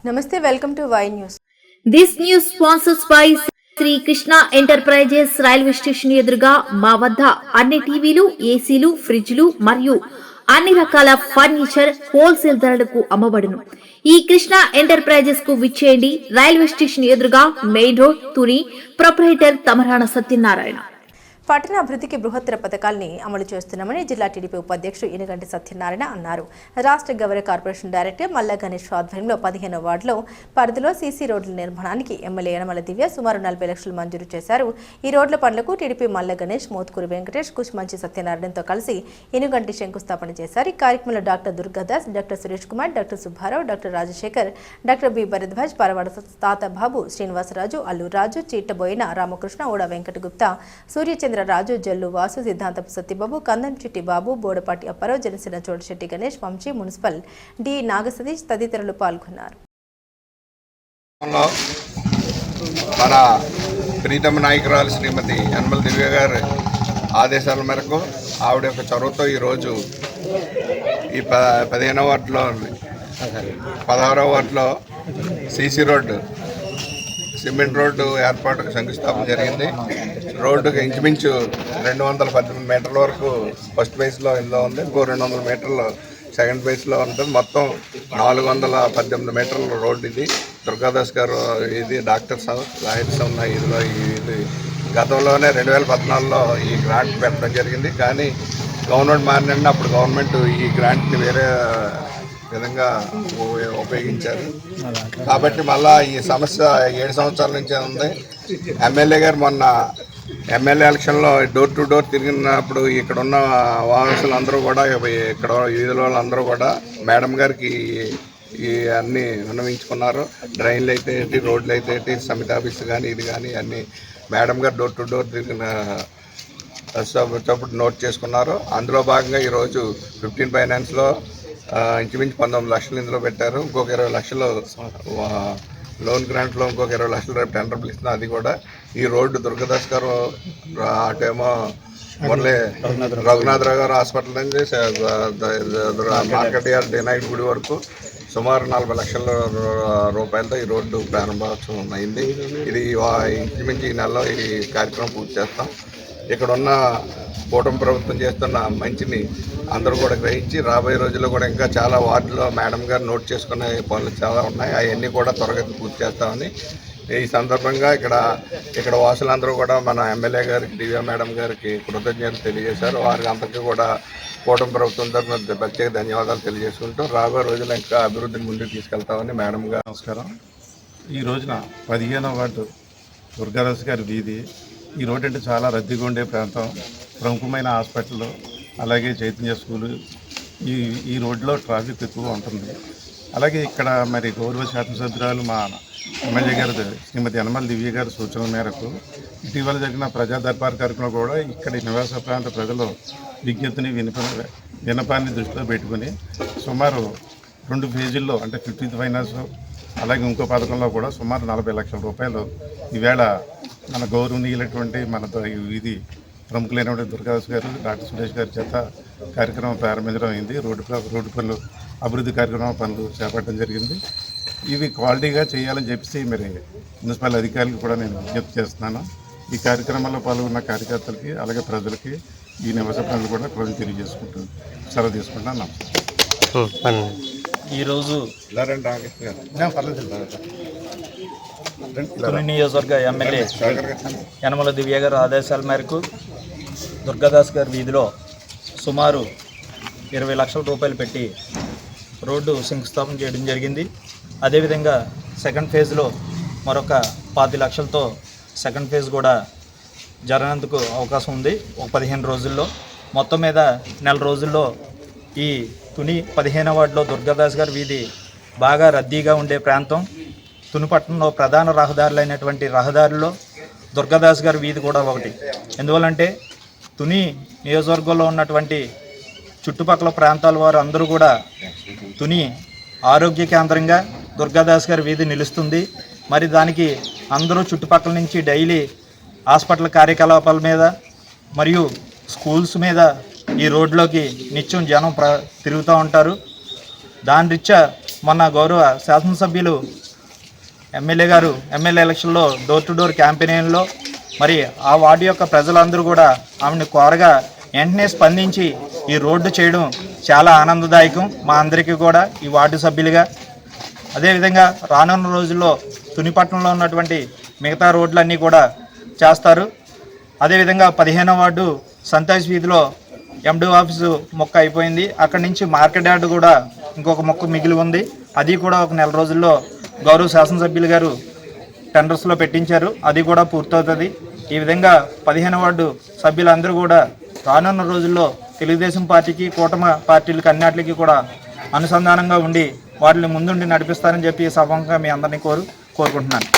Namaste, welcome to Y News. This news sponsors by Sri Krishna enterprises railway station ఎదురుగా మా వద్ద అన్ని టీవీలు, ఏసీలు, ఫ్రిడ్జ్లు మరియు అన్ని రకాల ఫర్నిచర్ హోల్సేల్ ధరలకు అమ్మబడును. ఈ కృష్ణ ఎంటర్ప్రైజెస్ కు విచ్చేయండి. రైల్వే స్టేషన్ ఎదురుగా main road, Tuni. Proprietor Tamarana Satyanarayana. పట్టణ అభివృద్ధికి బృహత్తర పథకాల్ని అమలు చేస్తున్నామని జిల్లా టీడీపీ ఉపాధ్యక్షుడు ఇనుగంటి సత్యనారాయణ అన్నారు. రాష్ట్ర గౌరవ కార్పొరేషన్ డైరెక్టర్ మల్లా గణేష్ ఆధ్వర్యంలో 15వ వార్డులో పరిధిలో సీసీ రోడ్ల నిర్మాణానికి ఎమ్మెల్యే యనమల దివ్య సుమారు 40 లక్షలు మంజూరు చేశారు. ఈ రోడ్ల పనులకు టీడీపీ మల్లా గణేష్, మోత్కూరు వెంకటేష్, కుష్మంచి సత్యనారాయణతో కలిసి ఇనుగంటి శంకుస్థాపన చేశారు. ఈ కార్యక్రమంలో doctor Durgadas, doctor Suresh Kumar, doctor Subbarao, doctor Rajasekhar, doctor B Bharadwaj, Paravada Tatababu, Srinivasaraju, Allu Raju, Chittaboina Ramakrishna, Oda Venkatagupta, Suryachandra రాజు, జల్లు వాసు, సిద్ధాంతపు సత్యబాబు, కందం చిట్టి బాబు, బోడపాటి అప్పారావు, జనసేన చోటశెట్టి గణేష్, వంశీ, మున్సిపల్ డి నాగసతీష్ తదితరులు పాల్గొన్నారు. మన ప్రీతమ నాయకురాలు శ్రీమతి యనమల దివ్య గారి ఆదేశాల మేరకు ఆవిడ యొక్క చొరవతో ఈరోజు ఈ 15వ వార్డులో 16వ వార్డులో సీసీ రోడ్డు, సిమెంట్ రోడ్డు ఏర్పాటుకు శంకుస్థాపన జరిగింది. రోడ్డుకి ఇంచుమించు 218 మీటర్ల వరకు ఫస్ట్ ఫేజ్లో ఇందులో ఉంది. ఇంకో 200 మీటర్లు సెకండ్ ఫేజ్లో ఉంటుంది. మొత్తం 418 మీటర్ల రోడ్డు ఇది. దుర్గాదాస్ గారు ఇది డాక్టర్స్ లాయర్స్ ఉన్న ఇదిలో ఇది గతంలోనే 2014లో ఈ గ్రాంట్ పెట్టడం జరిగింది. కానీ గవర్నమెంట్ మారినండి అప్పుడు గవర్నమెంట్ ఈ గ్రాంట్ని వేరే విధంగా ఉపయోగించారు. కాబట్టి మళ్ళా ఈ సమస్య 7 సంవత్సరాల నుంచే ఉంది. ఎమ్మెల్యే గారు మొన్న ఎమ్మెల్యే ఎలక్షన్లో డోర్ టు డోర్ తిరిగినప్పుడు ఇక్కడ ఉన్న వాహనస్తులు అందరూ కూడా, ఇక్కడ వీధుల వాళ్ళందరూ కూడా మేడం గారికి ఈ అన్నీ విన్నవించుకున్నారు. డ్రైన్లు అయితే ఏంటి, రోడ్లు అయితే ఏంటి, సమితి ఆఫీస్ కానీ ఇది కానీ అన్నీ మేడం గారు డోర్ టు డోర్ తిరిగిన చప్పుడు నోట్ చేసుకున్నారు. అందులో భాగంగా ఈరోజు 15 ఫైనాన్స్లో ఇంచుమించు 19 లక్షలు ఇందులో పెట్టారు. ఇంకొక 20 లక్షలు లోన్ గ్రాంట్లో ఇంకొక 20 లక్షలు రేపు టెండర్ పిలుస్తున్నారు. అది కూడా ఈ రోడ్డు దుర్గాదాస్ గారు అటేమో మురళి రఘునాథరావు గారు హాస్పిటల్ నుంచి మార్కెట్ యార్డ్ డినైట్ గుడి వరకు సుమారు 40 లక్షల రూపాయలతో ఈ రోడ్డు ప్రారంభోత్సవం అయింది. ఇది ఇంచుమించు ఈ నెలలో ఈ కార్యక్రమం పూర్తి చేస్తాం. ఇక్కడ ఉన్న కూటమి ప్రభుత్వం చేస్తున్న మంచిని అందరూ కూడా గ్రహించి రాబోయే రోజుల్లో కూడా ఇంకా చాలా వార్డులో మేడం గారు నోట్ చేసుకునే పనులు చాలా ఉన్నాయి. అవన్నీ కూడా త్వరగా పూర్తి చేస్తామని ఈ సందర్భంగా ఇక్కడ వాసులందరూ కూడా మన ఎమ్మెల్యే గారికి, దివ్య మేడం గారికి కృతజ్ఞతలు తెలియజేశారు. వారికి అందరికీ కూడా కూటమి ప్రభుత్వం తరఫున ప్రత్యేక ధన్యవాదాలు తెలియజేసుకుంటూ రాబోయే రోజుల్లో ఇంకా అభివృద్ధిని ముందుకు తీసుకెళ్తామని మేడం గారు. నమస్కారం. ఈ రోజున 15వ వార్డు దుర్గాదాస్ గారి వీధి. ఈ రోడ్డు అంటే చాలా రద్దీగా ఉండే ప్రాంతం. ప్రముఖమైన హాస్పిటల్, అలాగే చైతన్య స్కూలు, ఈ రోడ్లో ట్రాఫిక్ ఎక్కువ ఉంటుంది. అలాగే ఇక్కడ మరి గౌరవ శాసనసభ్యురాలు మా ఎమ్మెల్యే గారు శ్రీమతి యనమల దివ్య గారి సూచనల మేరకు ఇటీవల జరిగిన ప్రజా దర్బార్ కార్యక్రమం కూడా ఇక్కడ నివాస ప్రాంత ప్రజలు విజ్ఞప్తిని వినపాన్ని దృష్టిలో పెట్టుకుని సుమారు 2 ఫేజీల్లో అంటే 15th ఫైనాన్స్ అలాగే ఇంకో పథకంలో కూడా సుమారు 40 లక్షల రూపాయలు ఈవేళ మన గౌరవనీయులైనటువంటి మనతో ఇది ప్రముఖులైనటువంటి దుర్గాదాస్ గారు, డాక్టర్ సురేష్ గారి చేత కార్యక్రమం ప్రారంభించడం అయింది. రోడ్డు పనులు, అభివృద్ధి కార్యక్రమం పనులు చేపట్టడం జరిగింది. ఇవి క్వాలిటీగా చేయాలని చెప్పేసి మరి మున్సిపల్ అధికారులకు కూడా నేను విజ్ఞప్తి చేస్తున్నాను. ఈ కార్యక్రమంలో పాల్గొన్న కార్యకర్తలకి అలాగే ప్రజలకి ఈ నివాస పనులు కూడా ప్రజలు తెలియజేసుకుంటూ సెలవు తీసుకుంటున్నాను. ఈరోజు తుని నియోజకవర్గ ఎమ్మెల్యే యనమల దివ్య గారి ఆదేశాల మేరకు దుర్గాదాస్ గారి వీధిలో సుమారు 20 లక్షల రూపాయలు పెట్టి రోడ్డు శంకుస్థాపన చేయడం జరిగింది. అదేవిధంగా సెకండ్ ఫేజ్లో మరొక 10 లక్షలతో సెకండ్ ఫేజ్ కూడా జరగనందుకు అవకాశం ఉంది. ఒక 15 రోజుల్లో, మొత్తం మీద నెల రోజుల్లో ఈ తుని 15వ వార్డులో దుర్గాదాస్ గారి వీధి బాగా రద్దీగా ఉండే ప్రాంతం. తుని పట్టణంలో ప్రధాన రహదారులైనటువంటి రహదారుల్లో దుర్గాదాస్ గారి వీధి కూడా ఒకటి. ఎందువల్లంటే తుని నియోజకవర్గంలో ఉన్నటువంటి చుట్టుపక్కల ప్రాంతాల వారు అందరూ కూడా తుని ఆరోగ్య కేంద్రంగా దుర్గాదాస్ గారి వీధి నిలుస్తుంది. మరి దానికి అందరూ చుట్టుపక్కల నుంచి డైలీ హాస్పిటల్ కార్యకలాపాల మీద మరియు స్కూల్స్ మీద ఈ రోడ్లోకి నిత్యం జనం తిరుగుతూ ఉంటారు. దాని రీత్యా మొన్న గౌరవ శాసనసభ్యులు ఎమ్మెల్యే ఎలక్షన్లో డోర్ టు డోర్ క్యాంపెయిన్లో మరి ఆ వార్డు యొక్క ప్రజలందరూ కూడా ఆమెను కోరగా వెంటనే స్పందించి ఈ రోడ్డు చేయడం చాలా ఆనందదాయకం మా అందరికీ కూడా ఈ వార్డు సభ్యులుగా. అదేవిధంగా రానున్న రోజుల్లో తునిపట్నంలో ఉన్నటువంటి మిగతా రోడ్లన్నీ కూడా చేస్తారు. అదేవిధంగా 15వ వార్డు సంతోష్ వీధిలో ఎండి ఆఫీసు మొక్క అయిపోయింది. అక్కడి నుంచి మార్కెట్ యార్డు కూడా ఇంకొక మొక్క మిగిలి ఉంది. అది కూడా ఒక నెల రోజుల్లో గౌరవ శాసనసభ్యులు గారు టెండర్స్లో పెట్టించారు. అది కూడా పూర్తవుతుంది. ఈ విధంగా 15వ వార్డు సభ్యులందరూ కూడా రానున్న రోజుల్లో తెలుగుదేశం పార్టీకి, కూటమి పార్టీలకి అన్నిటికీ కూడా అనుసంధానంగా ఉండి వాటిని ముందుండి నడిపిస్తారని చెప్పి సభంగా మీ అందరినీ కోరుకుంటున్నాను.